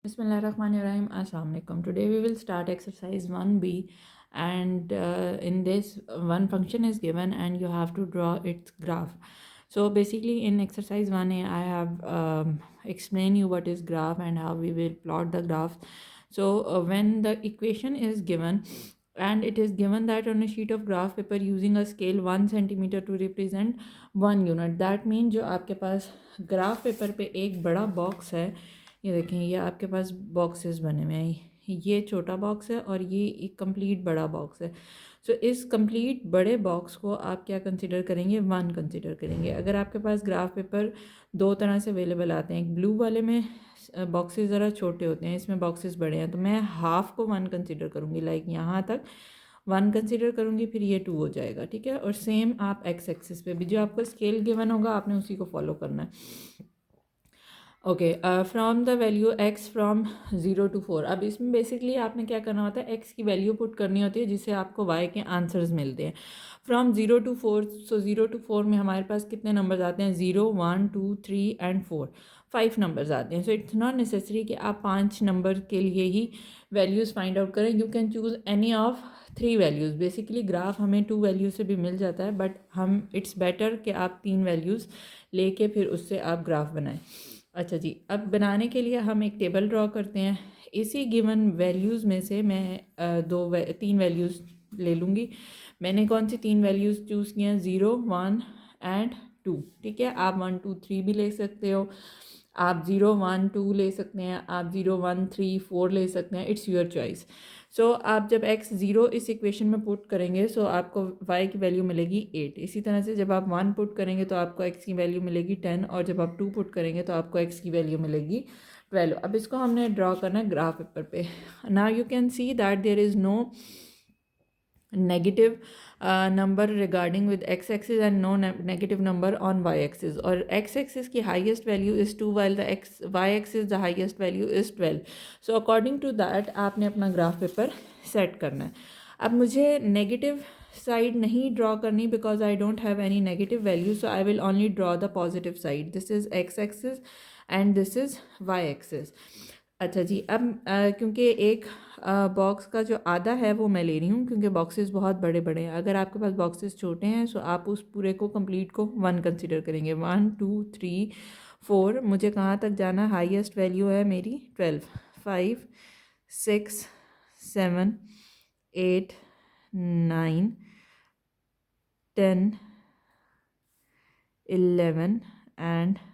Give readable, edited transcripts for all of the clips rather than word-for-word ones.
Bismillahirrahmanirrahim. Assalamu alaikum. Today we will start exercise 1B, and in this one function is given and you have to draw its graph. So basically in exercise 1A I have explained you what is graph and how we will plot the graph. So when the equation is given and it is given that on a sheet of graph paper using a scale 1 centimeter to represent 1 unit, that means जो आपके पास graph paper पे एक बड़ा box है, ये देखें, ये आपके पास बॉक्सेस बने हुए हैं, ये छोटा बॉक्स है और ये एक कंप्लीट बड़ा बॉक्स है। सो इस कंप्लीट बड़े बॉक्स को आप क्या कंसिडर करेंगे? 1 कंसिडर करेंगे। अगर आपके पास ग्राफ पेपर दो तरह से अवेलेबल आते हैं, एक ब्लू वाले में बॉक्सेस ज़रा छोटे होते हैं, इसमें बॉक्सेस बड़े हैं, तो मैं हाफ़ को 1 कंसिडर करूँगी, लाइक यहाँ तक 1 कंसिडर करूँगी, फिर ये 2 हो जाएगा, ठीक है। और सेम आप एक्स एक्सिस पे भी जो आपको स्केल गिवन होगा आपने उसी को फॉलो करना है। Okay, from the value x from 0 to 4। अब इसमें बेसिकली आपने क्या करना होता है, x की वैल्यू पुट करनी होती है जिससे आपको y के आंसर्स मिलते हैं। फ्रॉम 0 to 4, सो 0 to 4 में हमारे पास कितने नंबर्स आते हैं? 0, 1, 2, 3 एंड 4, 5 नंबर्स आते हैं। सो इट्स नॉट नेसेसरी कि आप 5 नंबर के लिए ही वैल्यूज़ फाइंड आउट करें। You can choose any of 3 values. Basically graph हमें 2 वैल्यूज़ से भी मिल जाता है, बट हम इट्स बेटर कि आप 3 वैल्यूज़ लेके फिर उससे आप ग्राफ बनाएं। अच्छा जी, अब बनाने के लिए हम एक टेबल ड्रॉ करते हैं। इसी गिवन वैल्यूज़ में से मैं 3 वैल्यूज़ ले लूँगी। मैंने कौन सी 3 वैल्यूज़ चूज़ की हैं? 0, 1 एंड 2, ठीक है। आप 1, 2, 3 भी ले सकते हो, आप 0, 1, 2 ले सकते हैं, आप 0, 1, 3, 4 ले सकते हैं, इट्स योर चॉइस। सो आप जब x 0 इस इक्वेशन में पुट करेंगे सो आपको y की वैल्यू मिलेगी 8। इसी तरह से जब आप 1 पुट करेंगे तो आपको x की वैल्यू मिलेगी 10, और जब आप 2 पुट करेंगे तो आपको x की वैल्यू मिलेगी 12। अब इसको हमने ड्रॉ करना है ग्राफ पेपर पे। Now you can see that there is no negative number regarding with x axis and no negative number on y axis, और x axis की highest value is 2 while the y axis the highest value is 12। so according to that आपने अपना graph paper set करना है। अब मुझे negative side नहीं draw करनी because I don't have any negative value, so I will only draw the positive side. This is X axis and this is why axis. अच्छा जी, अब क्योंकि एक बॉक्स का जो आधा है वो मैं ले रही हूँ क्योंकि बॉक्सेस बहुत बड़े बड़े हैं। अगर आपके पास बॉक्सेस छोटे हैं सो आप उस पूरे को कंप्लीट को 1 कंसिडर करेंगे। 1, 2, 3, 4, मुझे कहाँ तक जाना? हाईएस्ट वैल्यू है मेरी 12, 5, 6, 7, 8, 9, 10, 11 and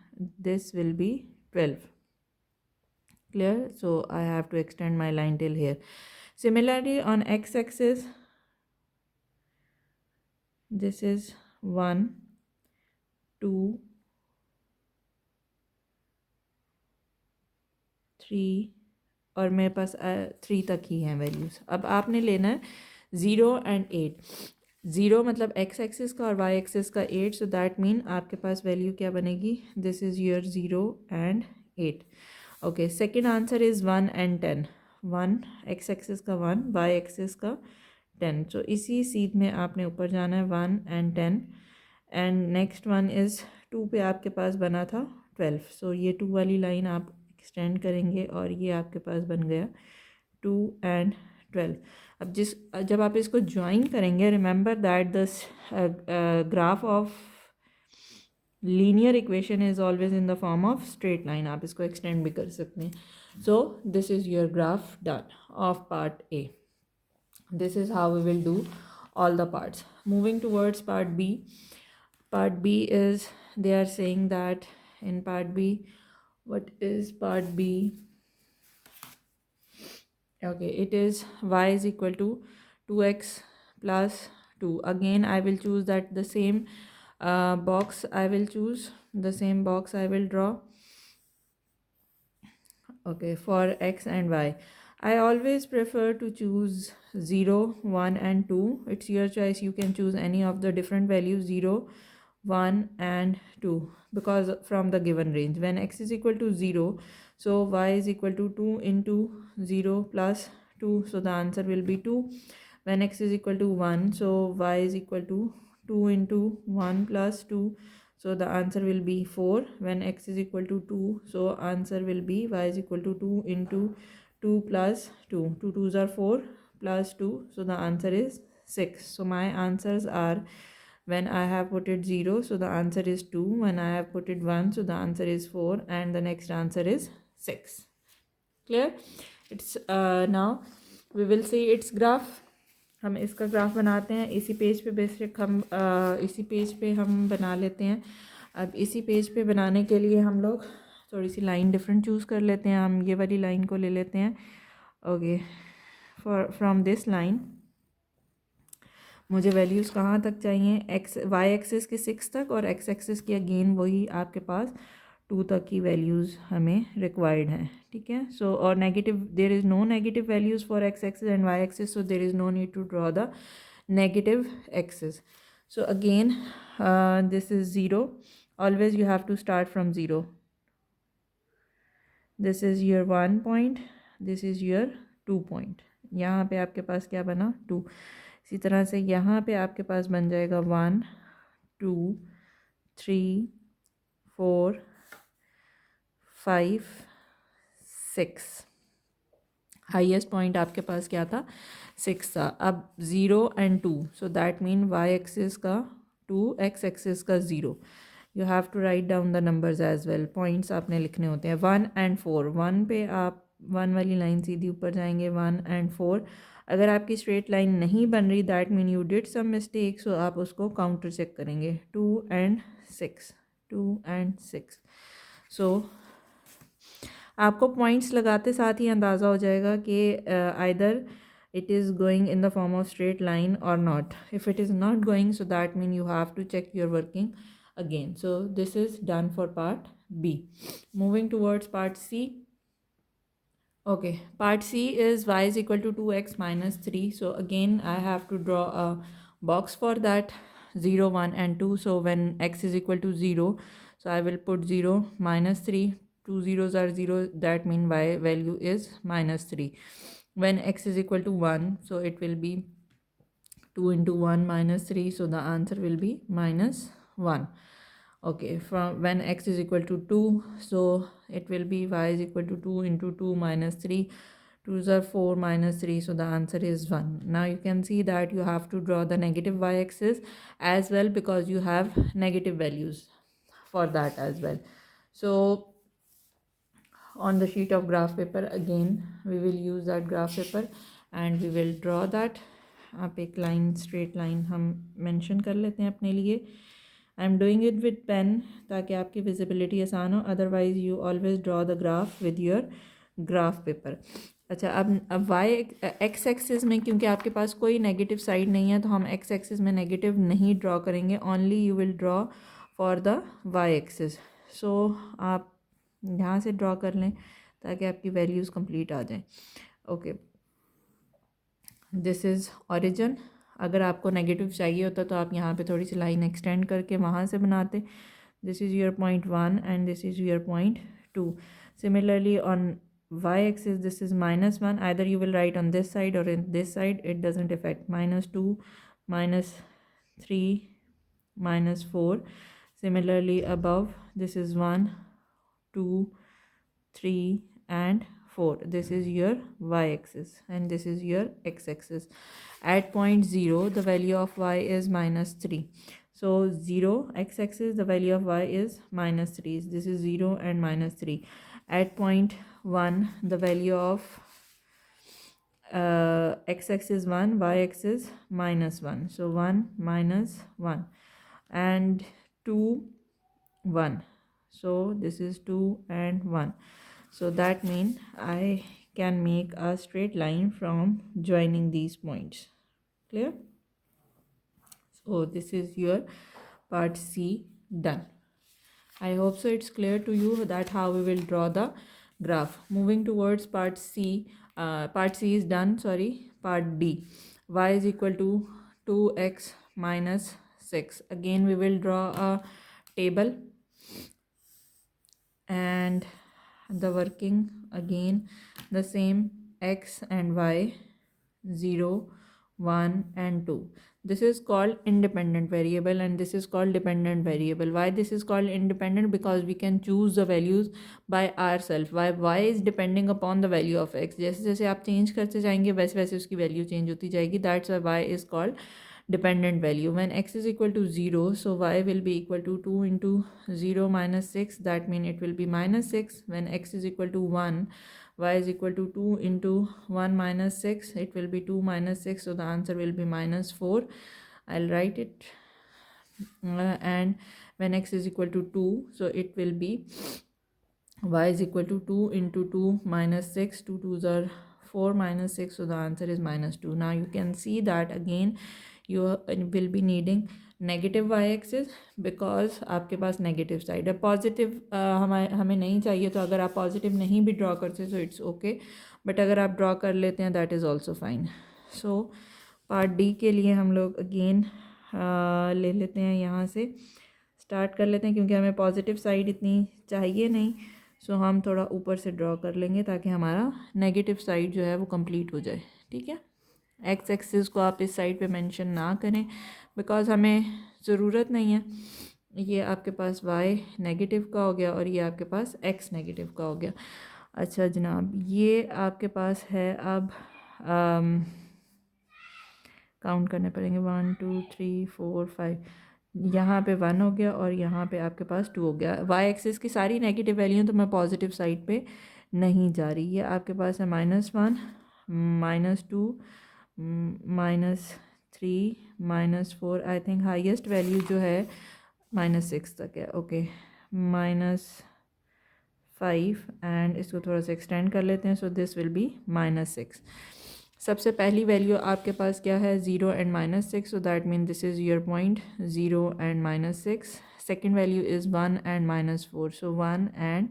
this will be 12। Clear? So I have to extend my line till here. Similarly on x-axis, this is 1, 2, 3 और मेरे पास 3 तक ही हैं वैल्यूज़। अब आपने लेना है 0 एंड 8। 0 मतलब x एक्सिस का और y एक्सिस का 8, सो दैट मीन आपके पास वैल्यू क्या बनेगी? This is your 0 and 8। Okay, second answer is 1 and 10। 1 x axis का 1, y एक्सिस का 10। सो इसी सीध में आपने ऊपर जाना है 1 and 10 and next one is 2 पे आपके पास बना था 12। सो ये 2 वाली लाइन आप एक्सटेंड करेंगे और ये आपके पास बन गया 2 एंड 12। अब जब आप इसको ज्वाइन करेंगे, remember that this graph of linear equation is always in the form of straight line. आप इसको एक्सटेंड भी कर सकते हैं। सो this is your graph done of part A. This is how we will do all the parts. Moving towards part B. Part B is, they are saying that in part B, what is part B? Okay, it is y is equal to 2x plus 2. Again I will choose that the same box I will choose, the same box I will draw. Okay, for x and y, I always prefer to choose 0, 1 and 2. It's your choice. You can choose any of the different values 0, 1 and 2 because from the given range. When x is equal to 0, so y is equal to 2 into 0 plus 2. So the answer will be 2. When x is equal to 1, so y is equal to 2 into 1 plus 2. so the answer will be 4. When x is equal to 2, so answer will be y is equal to 2 into 2 plus 2. 2 2s are 4 plus 2, so the answer is 6. So my answers are, when I have put it 0, so the answer is 2. When I have put it 1, so the answer is 4, and the next answer is 6. Clear? It's now we will see its graph. हम इसका graph बनाते हैं इसी page पे, basic हम इसी page पे हम बना लेते हैं. अब इसी पेज पे बनाने के लिए हम लोग थोड़ी सी लाइन डिफरेंट चूज़ कर लेते हैं. हम ये वाली लाइन को ले लेते हैं. ओके, फ्रॉम दिस लाइन मुझे वैल्यूज़ कहाँ तक चाहिए, एक्स वाई एक्सिस के 6 तक और एक्स एक्सिस की अगेन वही आपके पास 2 तक की वैल्यूज़ हमें रिक्वायर्ड हैं. ठीक है. सो और negative, there is no negative values for X axis and Y axis, so there is no need to draw the negative x's. So again, this is 0. Always you have to start from 0. This is your 1 point, this is your 2 point. यहाँ पे आपके पास क्या बना, 2. इसी तरह से यहाँ पे आपके पास बन जाएगा 1 2 3 4 5 6. हाईएस्ट पॉइंट आपके पास क्या था, 6 था. अब 0 and 2, so that mean Y axis का 2, एक्स एक्सिस का 0. You have to write down the numbers as well. Points आपने लिखने होते हैं. 1 एंड 4. 1 पे आप 1 वाली लाइन सीधी ऊपर जाएंगे. 1 एंड 4. अगर आपकी स्ट्रेट लाइन नहीं बन रही, that mean you did some mistake, so आप उसको काउंटर चेक करेंगे. 2 एंड 6, 2 एंड 6. सो आपको पॉइंट्स लगाते साथ ही अंदाज़ा हो जाएगा कि either it is going in the form of straight line or not. If it is not going, so that means you have to check your working again. So this is done for part B. Moving towards part C. Okay, part C is y is equal to 2x minus 3. So again I have to draw a box for that, 0 1 and 2. So when x is equal to 0, so I will put 0 minus 3. 2 zeros are 0, that means y value is minus 3. When x is equal to 1, so it will be 2 into 1 minus 3, so the answer will be minus 1. Okay, from when x is equal to 2, so it will be y is equal to 2 into 2 minus 3. 2s are 4 minus 3, so the answer is 1. Now you can see that you have to draw the negative y-axis as well, because you have negative values for that as well. So on the sheet of graph paper, again we will use that graph paper and we will draw that. आप एक line, straight line हम mention कर लेते हैं अपने लिए. I am doing it with pen ताकि आपकी विजिबिलिटी आसान हो. Otherwise you always draw the graph with your graph paper. अच्छा, अब वाई एक्स एक्सिस में क्योंकि आपके पास कोई नेगेटिव साइड नहीं है, तो हम एक्स एक्सिस में नेगेटिव नहीं ड्रॉ करेंगे. Only you will draw for the Y axis. So आप यहाँ से ड्रॉ कर लें ताकि आपकी वैल्यूज़ कंप्लीट आ जाएं. Okay, this is origin. अगर आपको नेगेटिव चाहिए होता तो आप यहाँ पे थोड़ी सी लाइन एक्सटेंड करके वहाँ से बनाते. This is your point 1 and this is your point 2. Similarly on y axis, this is minus 1. Either you will write on this side or in this side, it doesn't affect. Minus 2, minus 3, minus 4. Similarly above, this is 1, 2, 3 and 4. This is your y-axis and this is your x-axis. At point 0, the value of y is minus 3. So 0, x-axis, the value of y is minus 3. This is 0 and minus 3. At point 1, the value of x-axis 1, y-axis minus 1. So 1 minus 1 and 2, 1. So this is 2 and 1. So that means I can make a straight line from joining these points. Clear? So this is your part C done. I hope so it's clear to you that how we will draw the graph. Moving towards part C. Part C is done, sorry. Part D. Y is equal to 2x minus 6. Again we will draw a table and the working again the same, x and y, 0 1 and 2. This is called independent variable and this is called dependent variable. Why this is called independent? Because we can choose the values by ourselves. Why y is depending upon the value of x. जैसे जैसे आप change करते जाएंगे वैसे वैसे उसकी value change होती जाएगी. That's why y is called dependent value. When x is equal to 0, so y will be equal to 2 into 0 minus 6. That means it will be minus 6. When x is equal to 1, y is equal to 2 into 1 minus 6. It will be 2 minus 6. So the answer will be minus 4. I'll write it. And when x is equal to 2, so it will be y is equal to 2 into 2 minus 6. 2 2s are 4 minus 6. So the answer is minus 2. Now you can see that again you will be needing negative Y axis because आपके पास negative side है. Positive हमें नहीं चाहिए, तो अगर आप positive नहीं भी ड्रॉ करते तो इट्स ओके, बट अगर आप ड्रॉ कर लेते हैं that is also fine. So part D के लिए हम लोग अगेन ले लेते हैं, यहाँ से स्टार्ट कर लेते हैं क्योंकि हमें पॉजिटिव साइड इतनी चाहिए नहीं. सो हम थोड़ा ऊपर से ड्रॉ कर लेंगे ताकि हमारा नेगेटिव साइड जो है वो कंप्लीट हो जाए. ठीक है, एक्स एक्सिस को आप इस साइड पे मेंशन ना करें बिकॉज हमें ज़रूरत नहीं है. ये आपके पास y नेगेटिव का हो गया और ये आपके पास x नेगेटिव का हो गया. अच्छा जनाब, ये आपके पास है. अब काउंट करने पड़ेंगे. 1 2 3 4 5. यहाँ पे 1 हो गया और यहाँ पे आपके पास 2 हो गया. y एक्सिस की सारी नेगेटिव वैल्यू तो मैं पॉजिटिव साइड पे नहीं जा रही. ये आपके पास है -1 -2 -3 -4. आई थिंक हाईएस्ट वैल्यू जो है -6 तक है. ओके, -5 एंड इसको थोड़ा सा एक्सटेंड कर लेते हैं. So this will be -6. सबसे पहली वैल्यू आपके पास क्या है? 0 and -6. So that mean this is your point, 0 and -6. Second value is 1 and -4. So 1 and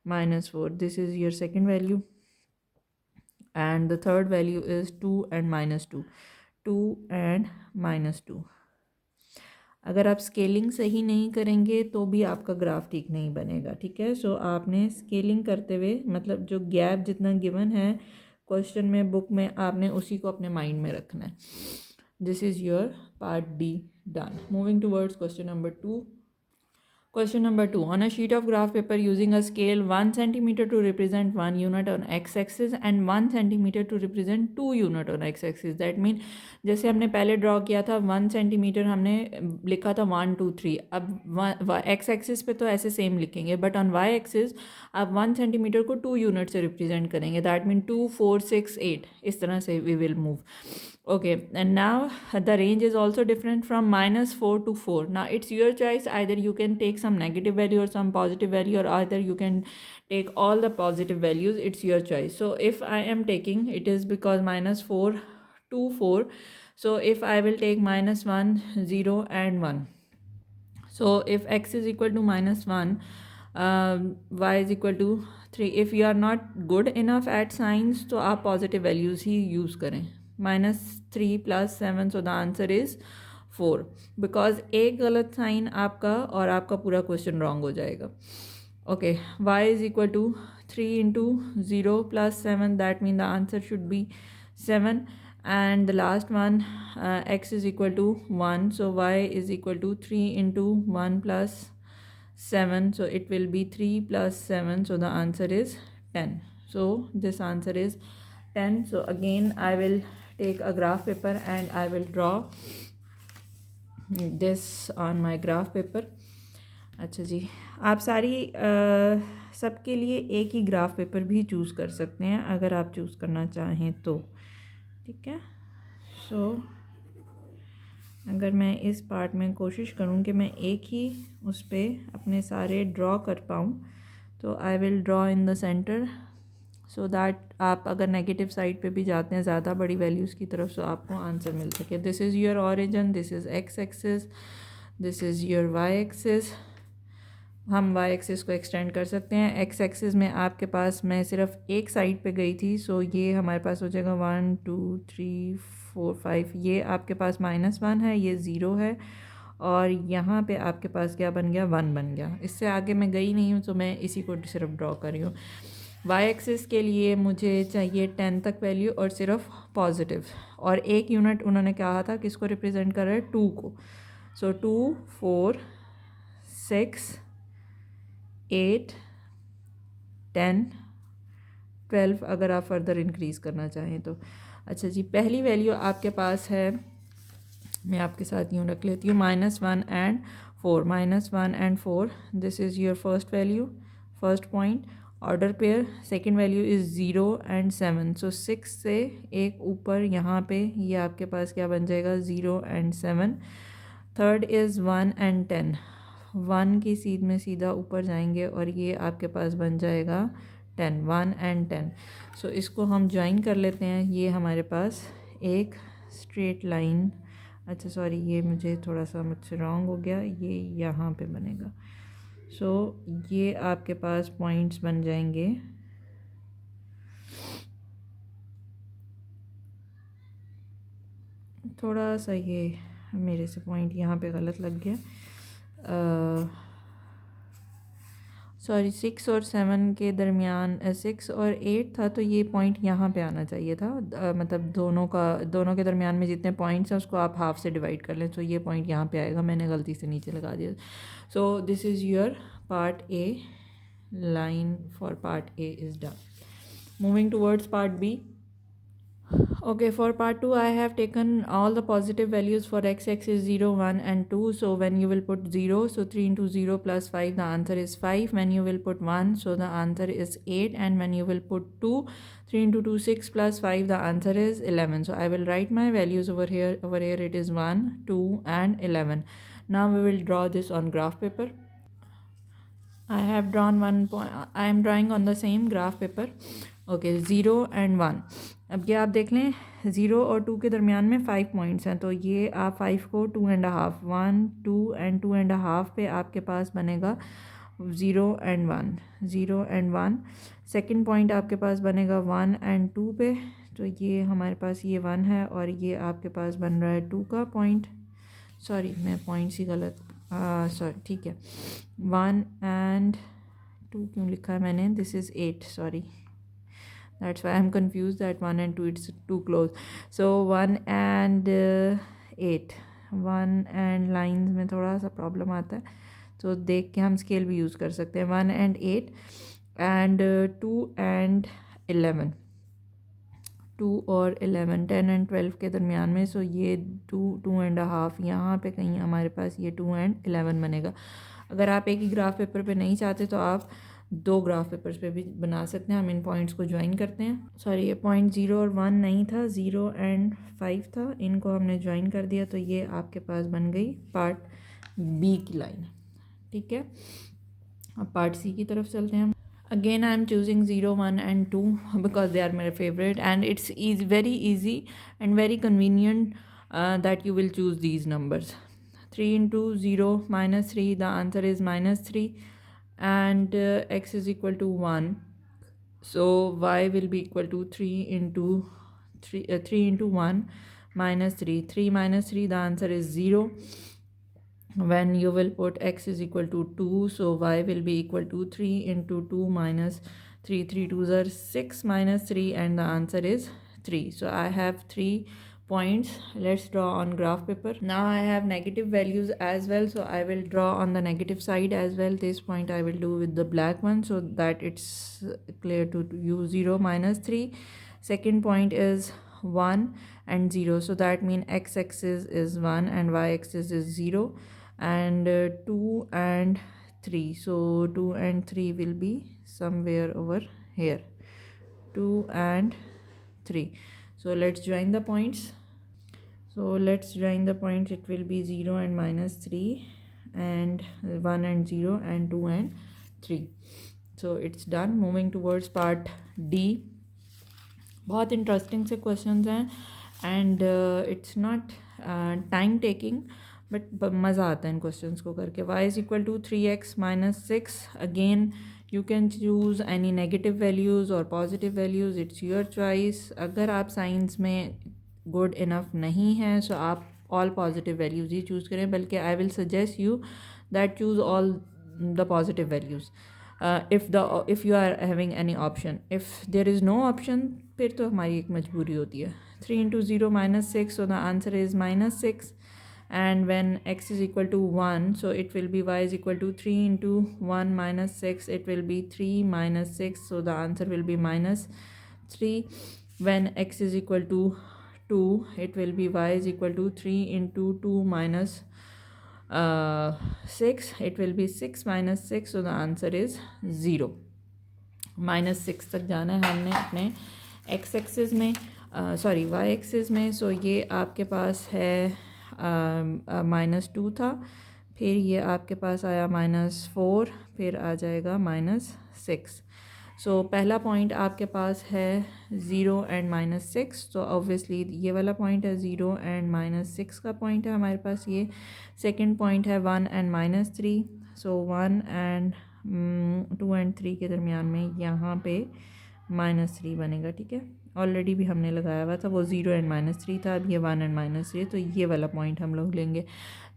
-4, this is your second value. And the third value is 2 and -2. 2 and -2. अगर आप scaling सही नहीं करेंगे तो भी आपका ग्राफ ठीक नहीं बनेगा. ठीक है, सो आपने स्केलिंग करते हुए, मतलब जो गैप जितना गिवन है क्वेश्चन में, बुक में, आपने उसी को अपने माइंड में रखना है. This is your part D done. Moving towards question number 2. Question number 2. On a sheet of graph paper using a scale 1 centimeter to represent 1 unit on x-axis and 1 centimeter to represent 2 unit on x-axis. That mean जैसे हमने पहले draw किया था 1 centimetre, हमने लिखा था 1 2 3. अब x axis पे तो ऐसे सेम लिखेंगे, बट ऑन वाई एक्सिस आप 1 सेंटीमीटर को 2 यूनिट से रिप्रेजेंट करेंगे. That mean 2 4 6 8. इस तरह से we will move. Okay, and now the range is also different from -4 to 4. Now it's your choice, either you can take some negative value or some positive value, or either you can take all the positive values. It's your choice. So if I am taking, it is because -4 to 4. So if I will take -1 0 and 1. So if x is equal to -1, y is equal to 3. If you are not good enough at science, तो आप positive values ही use करें. -3 + 7. So the answer is 4. Because एक गलत sign आपका और आपका पूरा question wrong हो जाएगा. Okay, y is equal to 3 into 0 + 7. That mean the answer should be 7. And the last one, x is equal to 1. So y is equal to 3 into 1 + 7. So it will be 3 + 7. So the answer is 10. So this answer is 10. So again I will take a graph paper and I will draw this on my graph paper. अच्छा जी, आप सारी सबके लिए एक ही graph paper भी choose कर सकते हैं अगर आप चूज़ करना चाहें तो. ठीक है, सो अगर मैं इस पार्ट में कोशिश करूं कि मैं एक ही उस पर अपने सारे ड्रॉ कर पाऊं, तो I will draw in the centre, so that आप अगर नेगेटिव साइड पे भी जाते हैं ज़्यादा बड़ी वैल्यूज़ की तरफ, सो आपको आंसर मिल सके. This is your origin, this is X axis, this is your Y axis. हम वाई एक्सिस को एक्सटेंड कर सकते हैं. एक्स एक्सिस में आपके पास, मैं सिर्फ एक साइड पे गई थी, सो ये हमारे पास हो जाएगा 1 2 3 4 5. ये आपके पास -1 है, ये 0 है, और यहाँ पे आपके पास क्या बन गया? 1 बन गया. इससे आगे मैं गई नहीं हूँ, तो मैं इसी को सिर्फ ड्रॉ कर रही हूँ. वाई एक्सिस के लिए मुझे चाहिए 10 तक वैल्यू और सिर्फ पॉजिटिव, और एक यूनिट उन्होंने कहा था किसको रिप्रेजेंट कर रहा है, 2 को। सो 2, 4, 6, 8, 10, 12 अगर आप फर्दर इंक्रीज़ करना चाहें तो। अच्छा जी, पहली वैल्यू आपके पास है, मैं आपके साथ यूँ रख लेती हूँ, -1 and 4, -1 and 4, this is your first value, first point. Order pair second value is 0 and 7, सो 6 से एक ऊपर यहाँ पे ये आपके पास क्या बन जाएगा, 0 एंड 7। थर्ड इज़ 1 एंड 10, 1 की सीध में सीधा ऊपर जाएंगे और ये आपके पास बन जाएगा 10, 1 एंड 10। सो इसको हम ज्वाइन कर लेते हैं, ये हमारे पास एक स्ट्रेट लाइन, अच्छा सॉरी ये मुझे थोड़ा सा मुझसे रॉन्ग हो गया, ये यहाँ पे बनेगा। सो ये आपके पास पॉइंट्स बन जाएंगे, थोड़ा सा ये मेरे से पॉइंट यहाँ पे गलत लग गया, सॉरी 6 और 7 के दरमियान, 6 और 8 था तो ये पॉइंट यहाँ पे आना चाहिए था, मतलब दोनों के दरमियान में जितने पॉइंट्स हैं उसको आप हाफ से डिवाइड कर लें, तो ये पॉइंट यहाँ पे आएगा, मैंने गलती से नीचे लगा दिया। सो this is your part A, line for part A is done. Moving towards part B. Okay, for part 2 I have taken all the positive values for x-axis 0, 1 and 2. So when you will put 0, so 3 into 0 plus 5, the answer is 5. When you will put 1, so the answer is 8. And when you will put 2, 3 into 2, 6 plus 5, the answer is 11. So I will write my values over here. Over here it is 1, 2 and 11. Now we will draw this on graph paper. I have drawn one point, I am drawing on the same graph paper. Okay, 0 and 1, अब ये आप देख लें 0 और 2 के दरमियान में 5 points हैं, तो ये आप 5 को 2 and half, 1, 2 and 2 and half पे आपके पास बनेगा 0 एंड 1, 0 एंड 1। सेकंड पॉइंट आपके पास बनेगा 1 एंड 2 पे, तो ये हमारे पास ये 1 है और ये आपके पास बन रहा है 2 का पॉइंट, सॉरी मैं पॉइंट्स ही गलत, सॉरी ठीक है, 1 एंड 2 क्यों लिखा है मैंने, this is 8, sorry that's why I'm confused that 1 and 2 it's too close. So 1 and 8, 1 and lines में थोड़ा सा प्रॉब्लम आता है, तो देख के हम स्केल भी यूज़ कर सकते हैं। 1 and 8 and 2 and 11, 2 और 11, 10 and 12 के दरमियान में, सो ये 2 एंड हाफ, यहाँ पे कहीं हमारे पास ये 2 and 11 बनेगा। अगर आप एक ही ग्राफ पेपर पे नहीं चाहते तो आप 2 ग्राफ पेपर्स पे भी बना सकते हैं। हम इन पॉइंट्स को ज्वाइन करते हैं, सॉरी ये पॉइंट 0 और 1 नहीं था, 0 एंड 5 था, इनको हमने ज्वाइन कर दिया, तो ये आपके पास बन गई पार्ट बी की लाइन। ठीक है, अब पार्ट सी की तरफ चलते हैं हम। Again I am choosing 0, 1 and 2 because they are my favorite and it's very easy and very convenient that you will choose these numbers. 3 into 0 minus 3, the answer is -3, and x is equal to 1, so y will be equal to 3 into 1 minus 3, 3 minus 3, the answer is 0. When you will put x is equal to 2, so y will be equal to 3 into 2 minus 3, 3 2s are 6 minus 3, and the answer is 3. So I have 3 points. Let's draw on graph paper. Now I have negative values as well, so I will draw on the negative side as well. This point I will do with the black one so that it's clear to you. 0 minus 3, second point is 1 and 0, so that means x-axis is 1 and y-axis is 0, and 2 and 3, so 2 and 3 will be somewhere over here, 2 and 3. So let's join the points. So let's join the points, it will be 0 and -3 and 1 and 0 and 2 and 3. So it's done. Moving towards part D. बहुत interesting से questions हैं and it's not time taking but मज़ा आता है इन questions को करके। y is equal to 3x minus 6, again you can choose any negative values और positive values, it's your choice. अगर आप साइंस में गुड इनफ नहीं हैं सो आप ऑल पॉजिटिव वैल्यूज़ ही चूज़ करें, बल्कि I will suggest you that choose all the positive values. if you are having any option. If there is no option, फिर तो हमारी एक मजबूरी होती है. 3 into 0 minus 6, so the answer is minus 6. And when x is equal to 1, so it will be y is equal to 3 into 1 minus 6, it will be 3 minus 6, so the answer will be minus 3. When x is equal to 2, it will be y is equal to 3 into 2 minus 6, it will be 6 minus 6, so the answer is 0. -6 तक जाना है हमने अपने x axis में, sorry y axis में. सो ये आपके पास है -2 था, फिर ये आपके पास आया -4, फिर आ जाएगा -6. सो पहला पॉइंट आपके पास है 0 एंड -6, तो ऑब्वियसली ये वाला पॉइंट है 0 एंड -6 का पॉइंट है हमारे पास. ये सेकंड पॉइंट है 1 एंड -3. सो 1 एंड 2 एंड 3 के दरमियान में यहाँ पे -3 बनेगा. ठीक है, ऑलरेडी भी हमने लगाया हुआ था, वो 0 एंड -3 था, अब ये 1 एंड -3, तो ये वाला पॉइंट हम लोग लेंगे.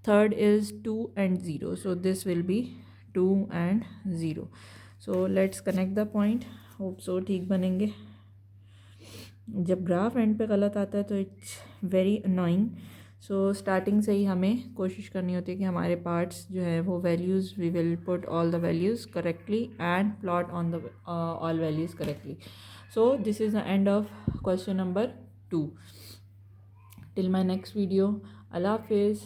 Third is 2 and 0, so this will be 2 and 0. So let's connect the point. Hope so ठीक बनेंगे. जब ग्राफ एंड पे गलत आता है तो it's very annoying. So starting से ही हमें कोशिश करनी होती है कि हमारे पार्ट्स जो है वो values, we will put all the values correctly and plot on the all values correctly. So this is the end of question number 2. Till my next video. अल्लाह हाफिज़.